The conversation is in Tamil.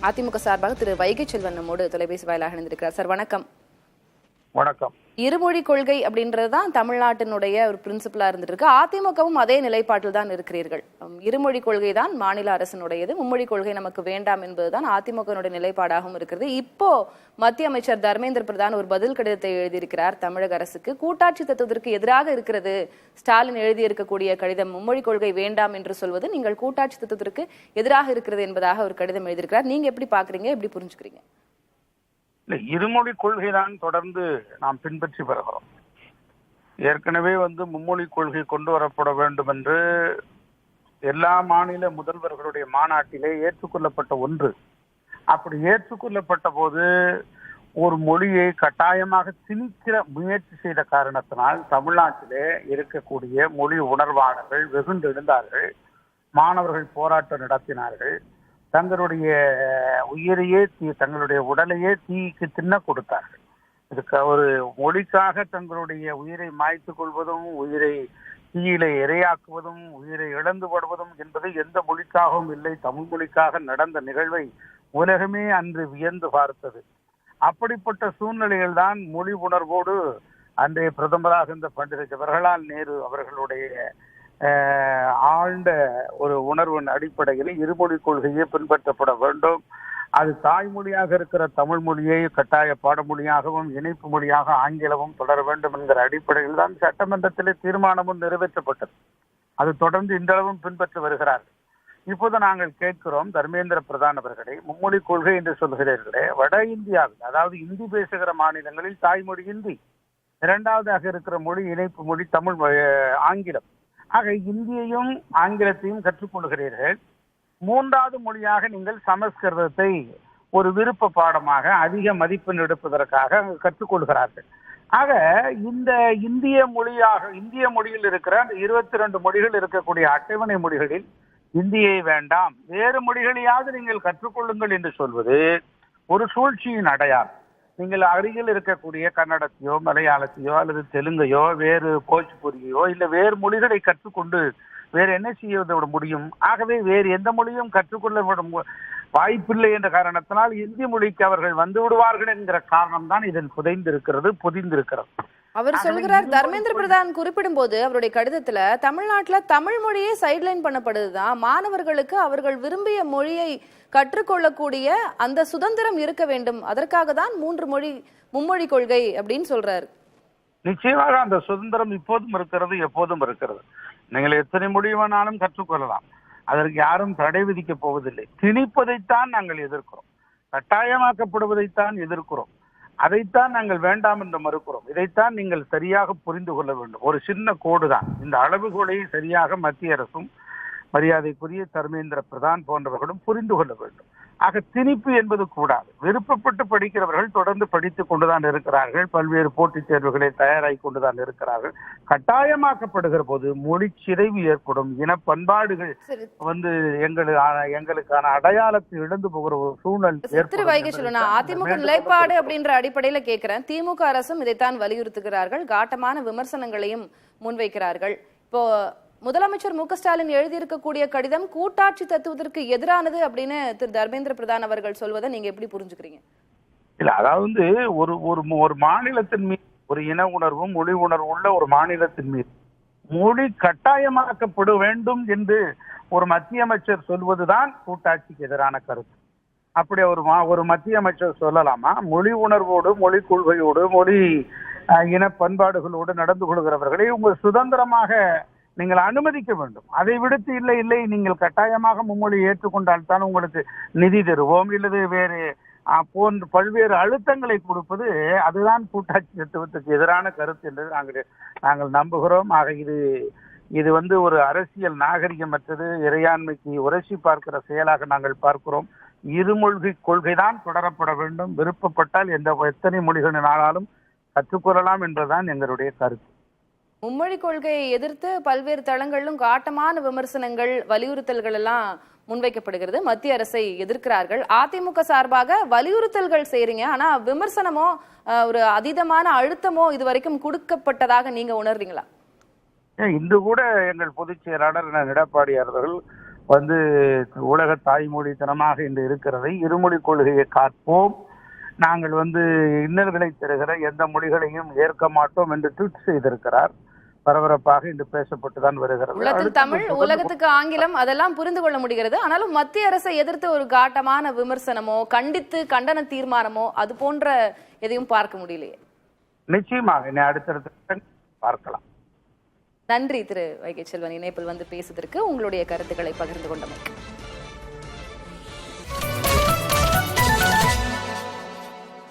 அதிமுக சார்பாக திரு வைகை செல்வன் நம்மோடு தொலைபேசி வாயிலாக இணைந்திருக்கிறார். சார் வணக்கம். வணக்கம். இருமொழி கொள்கை அப்படின்றதுதான் தமிழ்நாட்டினுடைய ஒரு பிரின்சிபலா இருந்துட்டு இருக்கு. அதிமுகவும் அதே நிலைப்பாட்டில் தான் இருக்கிறீர்கள். இருமொழி கொள்கை தான் மாநில அரசினுடையது, மும்மொழி கொள்கை நமக்கு வேண்டாம் என்பதுதான் அதிமுகனுடைய நிலைப்பாடாகவும் இருக்கிறது. இப்போ மத்திய அமைச்சர் தர்மேந்திர பிரதான் ஒரு பதில் கடிதத்தை எழுதியிருக்கிறார் தமிழக அரசுக்கு. கூட்டாட்சி தத்துவத்திற்கு எதிராக இருக்கிறது ஸ்டாலின் எழுதியிருக்கக்கூடிய கடிதம். மும்மொழி கொள்கை வேண்டாம் என்று சொல்வது நீங்கள் கூட்டாட்சி தத்துவத்திற்கு எதிராக இருக்கிறது என்பதாக ஒரு கடிதம் எழுதியிருக்கிறார். நீங்க எப்படி பாக்குறீங்க, எப்படி புரிஞ்சுக்கிறீங்க? இருமொழி கொள்கைதான் தொடர்ந்து நாம் பின்பற்றி வருகிறோம். ஏற்கனவே மும்மொழி கொள்கை கொண்டு வரப்பட வேண்டும் என்று எல்லா மாநில முதல்வர்களுடைய மாநாட்டிலே ஏற்றுக்கொள்ளப்பட்ட ஒன்று. அப்படி ஏற்றுக்கொள்ளப்பட்ட போது ஒரு மொழியை கட்டாயமாக திணிக்கிற முயற்சி செய்த காரணத்தினால் தமிழ்நாட்டிலே இருக்கக்கூடிய மொழி உணர்வாளர்கள் வெகுண்டெழுந்தார்கள். மாணவர்கள் போராட்டம் நடத்தினார்கள். தங்களுடைய உயிரையே தங்களுடைய உடலையே தீக்கு தின்ன கொடுத்தார்கள். இதுக்கு ஒரு மொழிக்காக தங்களுடைய உயிரை மாய்த்து கொள்வதும், உயிரை தீயிலே இரையாக்குவதும், உயிரை இழந்து படுவதும் என்பது எந்த மொழிக்காகவும் இல்லை. தமிழ் மொழிக்காக நடந்த நிகழ்வை உலகமே அன்று வியந்து பார்த்தது. அப்படிப்பட்ட சூழ்நிலையில் தான் மொழி உணர்வோடு அன்றைய பிரதமராக இருந்த பண்டித ஜவஹர்லால் நேரு அவர்களுடைய ஆழ்ந்த ஒரு உணர்வின் அடிப்படையில் இருமொழி கொள்கையை பின்பற்றப்பட வேண்டும். அது தாய்மொழியாக இருக்கிற தமிழ் மொழியை கட்டாய பாடமொழியாகவும் இணைப்பு மொழியாக ஆங்கிலமும் தொடர வேண்டும் என்கிற அடிப்படையில் தான் சட்டமன்றத்திலே தீர்மானமும் நிறைவேற்றப்பட்டது. அது தொடர்ந்து இன்றளவும் பின்பற்றி வருகிறார்கள். இப்போது நாங்கள் கேட்கிறோம், தர்மேந்திர பிரதான் அவர்களே, மும்மொழி கொள்கை என்று சொல்கிறீர்களே, வட இந்தியாவில் அதாவது இந்தி பேசுகிற மாநிலங்களில் தாய்மொழி இந்தி, இரண்டாவதாக இருக்கிற மொழி இணைப்பு மொழி தமிழ் ஆங்கிலம். ஆக இந்தியையும் ஆங்கிலத்தையும் கற்றுக்கொள்கிறீர்கள். மூன்றாவது மொழியாக நீங்கள் சமஸ்கிருதத்தை ஒரு விருப்ப பாடமாக அதிக மதிப்பெண் எடுப்பதற்காக கற்றுக்கொள்கிறார்கள். ஆக இந்த இந்திய மொழியில் இருக்கிற அந்த 22 மொழிகள் இருக்கக்கூடிய அட்டவணை மொழிகளில் இந்தியை வேண்டாம், வேறு மொழிகளையாவது நீங்கள் கற்றுக்கொள்ளுங்கள் என்று சொல்வது ஒரு சூழ்ச்சியின் அடையாளம். நீங்கள் அருகில் இருக்கக்கூடிய கன்னடத்தையோ மலையாளத்தையோ அல்லது தெலுங்கையோ வேறு போஜ்பூரியோ இல்ல வேறு மொழிகளை கற்றுக்கொண்டு வேறு என்ன செய்ய முடியும்? ஆகவே வேறு எந்த மொழியும் கற்றுக்கொள்ள வாய்ப்பில்லை என்ற காரணத்தினால் இந்தி மொழிக்கு அவர்கள் வந்து விடுவார்கள் என்கிற காரணம் தான் இதில் புதிந்திருக்கிறது. அவர் சொல்கிறார், தர்மேந்திர பிரதான் குறிப்பிடும் போது அவருடைய கடிதத்துல தமிழ்நாட்டுல தமிழ் மொழியே சைட்லைன் பண்ணப்படுதுதான், மாணவர்களுக்கு அவர்கள் விரும்பிய மொழியை கற்றுக்கொள்ளக்கூடிய அந்த சுதந்திரம் இருக்க வேண்டும், அதற்காக தான் மும்மொழி கொள்கை அப்படின்னு சொல்றாரு. நிச்சயமாக அந்த சுதந்திரம் இப்போதும் இருக்கிறது, எப்போதும் இருக்கிறது. நீங்கள் எத்தனை மொழி வேணாலும் கற்றுக்கொள்ளலாம், அதற்கு யாரும் தடை விதிக்கப் போவதில்லை. திணிப்பதைத்தான் நாங்கள் எதிர்க்கிறோம், கட்டாயமாக்கப்படுவதைத்தான் எதிர்க்கிறோம், அதைத்தான் நாங்கள் வேண்டாம் என்று மறுக்கிறோம். இதைத்தான் நீங்கள் சரியாக புரிந்து கொள்ள வேண்டும். ஒரு சின்ன கோடு தான். இந்த அளவுகோலை சரியாக மத்திய அரசும் மரியாதைக்குரிய தர்மேந்திர பிரதான் போன்றவர்களும் புரிந்து கொள்ள வேண்டும். ஆக திணிப்பு என்பது கூடாது. விருப்பப்பட்டு படிக்கிறவர்கள் தொடர்ந்து படித்துக் கொண்டுதான் இருக்கிறார்கள். பல்வேறு போட்டித் தேர்வுகளை தயாராகி கொண்டுதான் இருக்கிறார்கள். கட்டாயமாக்கப்படுகிற போது மொழி சிதைவு ஏற்படும். இன பண்பாடுகள் எங்களுக்கான அடையாளத்தை இழந்து போகிற ஒரு சூழல் ஏற்படும். அதிமுக நிலைப்பாடு அப்படின்ற அடிப்படையில கேட்கிறேன். திமுக அரசும் இதைத்தான் வலியுறுத்துகிறார்கள், காட்டமான விமர்சனங்களையும் முன்வைக்கிறார்கள். இப்போ முதலமைச்சர் மு க ஸ்டாலின் எழுதியிருக்கக்கூடிய கடிதம் கூட்டாட்சி தத்துவத்திற்கு எதிரானது அப்படின்னு திரு தர்மேந்திர பிரதான் அவர்கள் சொல்வதை நீங்க எப்படி புரிஞ்சுக்கிறீங்க? இல்ல, அதாவது ஒரு மாநிலத்தின் மீது ஒரு இன உணர்வும் மொழி உணர்வு உள்ள ஒரு மாநிலத்தின் மீது மொழி கட்டாயமாக்கப்பட வேண்டும் என்று ஒரு மத்திய அமைச்சர் சொல்வதுதான் கூட்டாட்சிக்கு எதிரான கருத்து. அப்படி ஒரு மத்திய அமைச்சர் சொல்லலாமா? மொழி உணர்வோடு, மொழி கொள்கையோடு, மொழி இன பண்பாடுகளோடு நடந்து கொள்கிறவர்களை உங்கள் சுதந்திரமாக நீங்கள் அனுமதிக்க வேண்டும். அதை விடுத்து இல்லை நீங்கள் கட்டாயமாக மும்மொழி ஏற்றுக்கொண்டால் தான் உங்களுக்கு நிதி தருவோம் இல்லது வேறு போன்ற பல்வேறு அழுத்தங்களை கொடுப்பது அதுதான் கூட்டாட்சி தத்துவத்துக்கு எதிரான கருத்து என்று நாங்கள் நம்புகிறோம். ஆக இது ஒரு அரசியல் நாகரிகமற்றது, இறையாண்மைக்கு உரசி பார்க்கிற செயலாக நாங்கள் பார்க்கிறோம். இருமொழி கொள்கைதான் தொடரப்பட வேண்டும். விருப்பப்பட்டால் எத்தனை மொழிகளினாலும் கற்றுக்கொள்ளலாம் என்பதுதான் எங்களுடைய கருத்து. மும்மொழி கொள்கையை எதிர்த்து பல்வேறு தளங்களிலும் காட்டமான விமர்சனங்கள், வலியுறுத்தல்கள் எல்லாம் முன்வைக்கப்படுகிறது. மத்திய அரசை எதிர்க்கிறார்கள். அதிமுக சார்பாக வலியுறுத்தல்கள் செய்றீங்க, ஆனா விமர்சனமோ ஒரு அதீதமான அழுத்தமோ இதுவரைக்கும் கொடுக்கப்பட்டதாக நீங்க உணர்றீங்களா? இன்று கூட எங்கள் பொதுச் செயலாளர் எடப்பாடி அவர்கள் வந்து உலக தாய்மொழி தினமாக இன்று இருக்கிறதை, இருமொழி கொள்கையை காப்போம், நாங்கள் வந்து இன்னல்களை தருகிற எந்த மொழிகளையும் ஏற்க மாட்டோம் என்று ட்வீட் செய்திருக்கிறார். பரபரப்பாக இன்று பேசப்பட்டுதான் வருகிறது. உள்ளத்தில் தமிழ், உலகத்துக்கு ஆங்கிலம், அதெல்லாம் புரிந்து கொள்ள முடிகிறது. ஆனாலும் மத்திய அரசை எதிர்த்து ஒரு காட்டமான விமர்சனமோ கண்டித்து கண்டன தீர்மானமோ அது போன்ற எதையும் பார்க்க முடியலையே. நிச்சயமாக அடுத்தடுத்து பார்க்கலாம். நன்றி திரு வைகை செல்வன், இணைப்பில் வந்து பேசுவதற்கு, உங்களுடைய கருத்துக்களை பகிர்ந்து கொண்டமைக்கு.